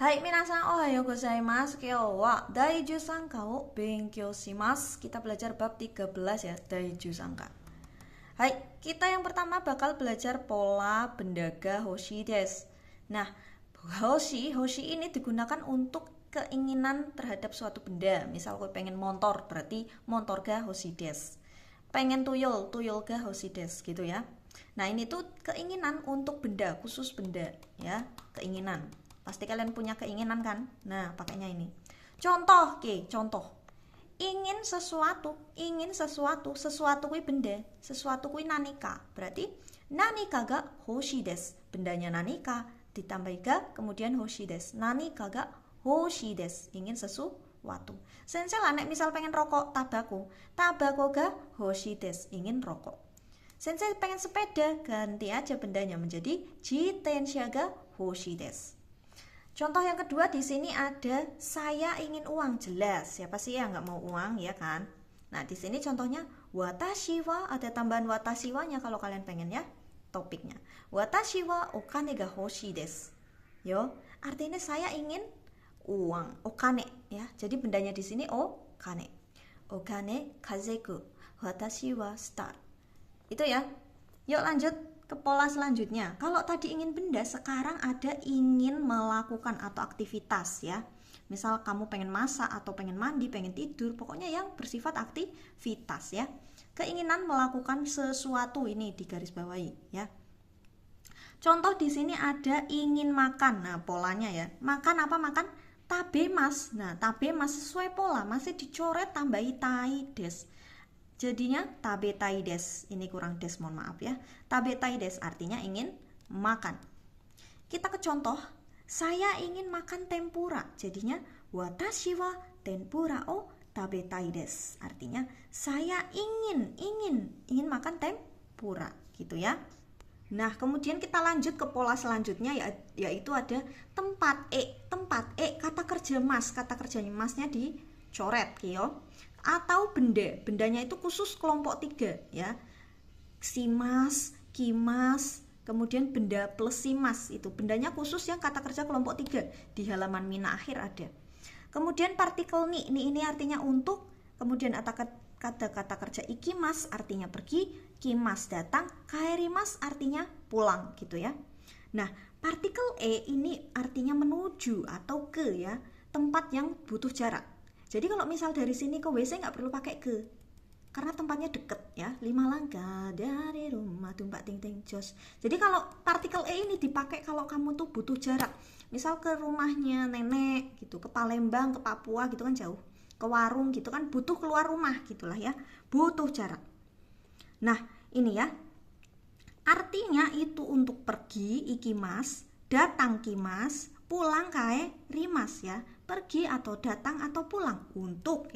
Hai minasan, ohayo gozaimasu. Kyo wa daiju sanka wo benkyou shimasu. Kita belajar bab 13 ya, daiju sanka. Hai, kita yang pertama bakal belajar pola bendaga hoshi desu. Nah, hoshi ini digunakan untuk keinginan terhadap suatu benda. Misal gue pengen motor, berarti motor ga hoshi desu. Pengen tuyul ga hoshi desu gitu ya. Nah, ini tuh keinginan untuk benda, khusus benda ya, keinginan. Pasti kalian punya keinginan kan? Nah, pakainya ini. Contoh. Ingin sesuatu kui benda, sesuatu kui nanika. Berarti nanika ga hoshi desu. Bendanya nanika ditambah ga kemudian hoshi desu. Nanika ga hoshi desu. Ingin sesuatu. Sensei lah nek misal pengen rokok, tabako ga hoshi desu. Ingin rokok. Sensei pengen sepeda, ganti aja bendanya menjadi jitensha ga hoshi desu. Contoh yang kedua di sini ada saya ingin uang, jelas. Siapa sih yang nggak mau uang, ya kan? Nah, di sini contohnya watashi wa, ada tambahan watashi wa-nya kalau kalian pengen ya topiknya. Watashi wa okane ga hoshi desu. Yo, artinya saya ingin uang, okane ya. Jadi bendanya di sini okane. Okane kazeku, watashi wa star. Itu ya. Yuk lanjut ke pola selanjutnya. Kalau tadi ingin benda, sekarang ada ingin melakukan atau aktivitas ya. Misal kamu pengen masak atau pengen mandi, pengen tidur, pokoknya yang bersifat aktivitas ya. Keinginan melakukan sesuatu ini digaris bawahi ya. Contoh di sini ada ingin makan. Nah, polanya ya. Makan apa makan? Tabemas. Nah, tabemas sesuai pola, masih dicoret tambahi tai des. Jadinya tabetai des. Ini kurang des, mohon maaf ya. Tabetai des artinya ingin makan. Kita ke contoh. Saya ingin makan tempura. Jadinya watashi wa tempura o tabetai des. Artinya saya ingin makan tempura gitu ya. Nah, kemudian kita lanjut ke pola selanjutnya yaitu ada tempat kata kerja mas. Kata kerjanya masnya dicoret yo. Atau bendanya itu khusus kelompok 3 ya. Simas, kimas, kemudian benda plus simas, itu bendanya khusus yang kata kerja kelompok 3. Di halaman mina akhir ada. Kemudian partikel ini artinya untuk, kemudian kata kerja ikimas artinya pergi, kimas datang, kaerimas artinya pulang gitu ya. Nah, partikel ini artinya menuju atau ke ya, tempat yang butuh jarak. Jadi kalau misal dari sini ke WC nggak perlu pakai ke, karena tempatnya deket ya, 5 langkah dari rumah tumpak ting ting jos. Jadi kalau partikel ini dipakai kalau kamu tuh butuh jarak, misal ke rumahnya nenek gitu, ke Palembang, ke Papua gitu kan jauh, ke warung gitu kan butuh keluar rumah gitulah ya, butuh jarak. Nah ini ya, artinya itu untuk pergi ikimas, datang kimas, pulang kae rimas ya. Pergi atau datang atau pulang untuk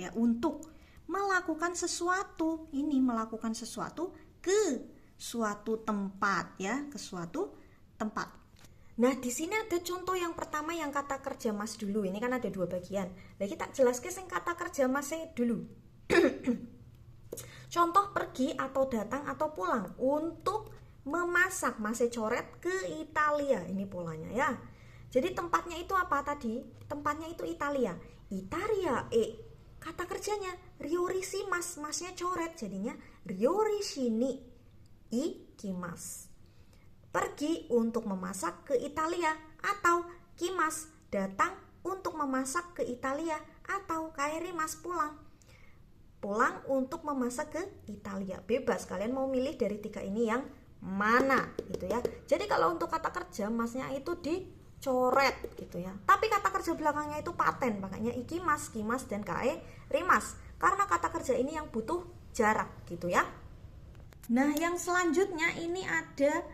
melakukan sesuatu. Ini melakukan sesuatu ke suatu tempat ya, ke suatu tempat. Nah, di sini ada contoh yang pertama yang kata kerja mas dulu. Ini kan ada 2 bagian. Nah, kita jelaskan yang kata kerja masnya dulu. Contoh pergi atau datang atau pulang untuk memasak, masih coret ke Italia. Ini polanya ya. Jadi tempatnya itu apa tadi? Tempatnya itu Italia. Kata kerjanya ryorisimas, masnya coret, jadinya ryorishini ikimas. Pergi untuk memasak ke Italia, atau kimas datang untuk memasak ke Italia, atau kaerimas pulang untuk memasak ke Italia. Bebas, kalian mau milih dari 3 ini yang mana gitu ya. Jadi kalau untuk kata kerja masnya itu dicoret gitu ya. Tapi kata kerja belakangnya itu paten, makanya ikimas, kimas dan rimas. Karena kata kerja ini yang butuh jarak gitu ya. Nah, yang selanjutnya ini ada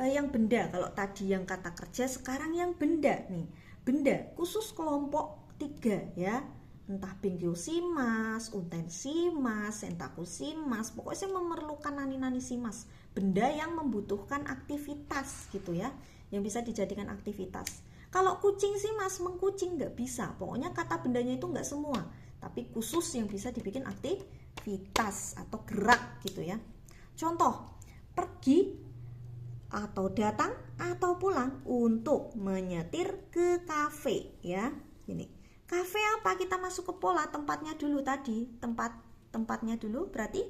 yang benda. Kalau tadi yang kata kerja, sekarang yang benda nih. Benda khusus kelompok 3 ya. Entah benkyou shimasu, uten shimasu, sentaku shimasu, pokoknya saya memerlukan nani-nani shimasu. Benda yang membutuhkan aktivitas gitu ya, yang bisa dijadikan aktivitas. Kalau kucing sih mas mengkucing nggak bisa, pokoknya kata bendanya itu nggak semua, tapi khusus yang bisa dibikin aktivitas atau gerak gitu ya. Contoh, pergi atau datang atau pulang untuk menyetir ke kafe ya. Ini kafe apa? Kita masuk ke pola tempatnya dulu tadi. Tempatnya dulu berarti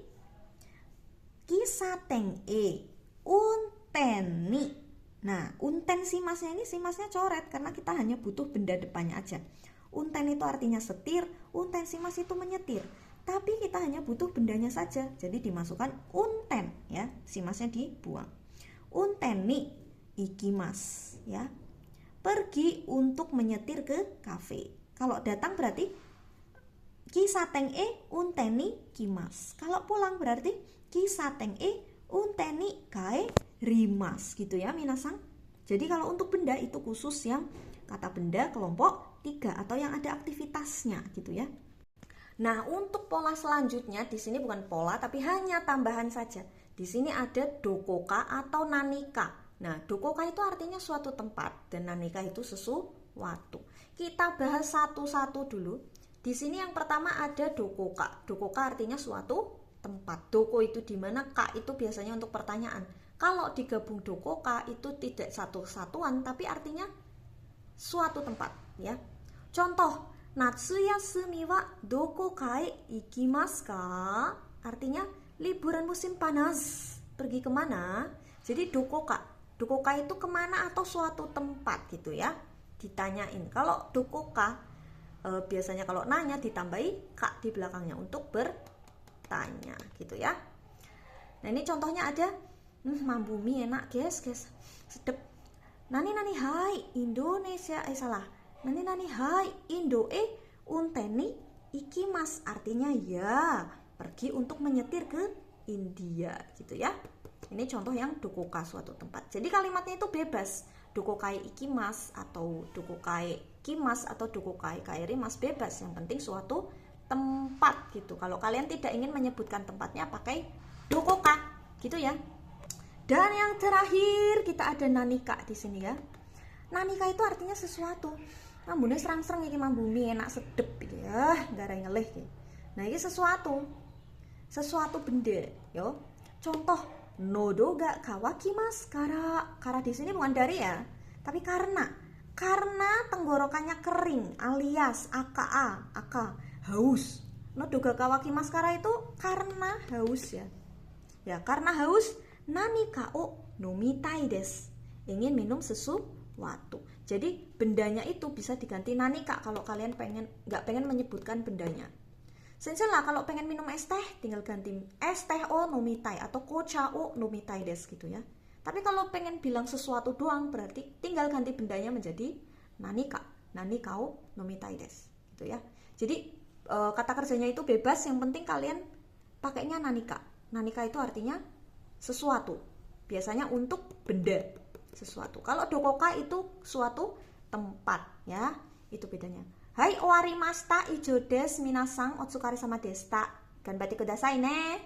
kisaten unten ni. Nah, unten simasnya ini simasnya coret karena kita hanya butuh benda depannya aja. Unten itu artinya setir, unten simas itu menyetir. Tapi kita hanya butuh bendanya saja. Jadi dimasukkan unten ya, simasnya dibuang. Unten ni ikimas ya. Pergi untuk menyetir ke kafe. Kalau datang berarti kisaten unten ni kimas. Kalau pulang berarti kisaten unten ni rimas gitu ya minasang. Jadi kalau untuk benda itu khusus yang kata benda kelompok 3 atau yang ada aktivitasnya gitu ya. Nah, untuk pola selanjutnya di sini bukan pola tapi hanya tambahan saja. Di sini ada dokoka atau nanika. Nah, dokoka itu artinya suatu tempat dan nanika itu sesuatu. Kita bahas satu-satu dulu. Di sini yang pertama ada dokoka. Dokoka artinya suatu tempat. Doko itu di mana, ka itu biasanya untuk pertanyaan. Kalau digabung dokoka itu tidak satu satuan tapi artinya suatu tempat ya. Contoh, natsuyasumi wa dokokae ikimasu ka? Artinya liburan musim panas. Pergi kemana? Jadi dokoka. Dokoka itu kemana atau suatu tempat gitu ya. Ditanyain. Kalau dokoka biasanya kalau nanya ditambahi ka di belakangnya untuk bertanya gitu ya. Nah, ini contohnya ada mambu mie enak guys, sedep. Nani hai Indonesia, salah. Nani hai Indo unteni ikimas, artinya ya pergi untuk menyetir ke India gitu ya. Ini contoh yang dokoka suatu tempat. Jadi kalimatnya itu bebas. Dokokai ikimas atau dokokai kimas atau dokokai kairimas bebas. Yang penting suatu tempat gitu. Kalau kalian tidak ingin menyebutkan tempatnya pakai dokoka gitu ya. Dan yang terakhir kita ada nanika di sini ya. Nanika itu artinya sesuatu. Mambune serang-serang iki mambu mie enak sedep iki ya, garai ngelih iki. Nah, ini sesuatu. Sesuatu benda, yo. Contoh, nodo ga kawakimasu kara di sini bukan dari ya, tapi karena tenggorokannya kering alias aka haus. Nodo ga kawakimasu kara itu karena haus ya. Ya, karena haus nanika o nomitai desu. Ingin minum sesuatu. Jadi bendanya itu bisa diganti nanika kalau kalian nggak pengen menyebutkan bendanya. Sensalah kalau pengen minum es teh tinggal ganti es teh o nomitai atau kocha o nomitai desu gitu ya. Tapi kalau pengen bilang sesuatu doang berarti tinggal ganti bendanya menjadi nanika o nomitai desu gitu ya. Jadi kata kerjanya itu bebas, yang penting kalian pakainya nanika. Nanika itu artinya sesuatu, biasanya untuk benda sesuatu. Kalau dokoka itu suatu tempat ya, itu bedanya. Hai owarimashita ijo desu minasang otsukare sama deshita. Ganbate kudasai ne.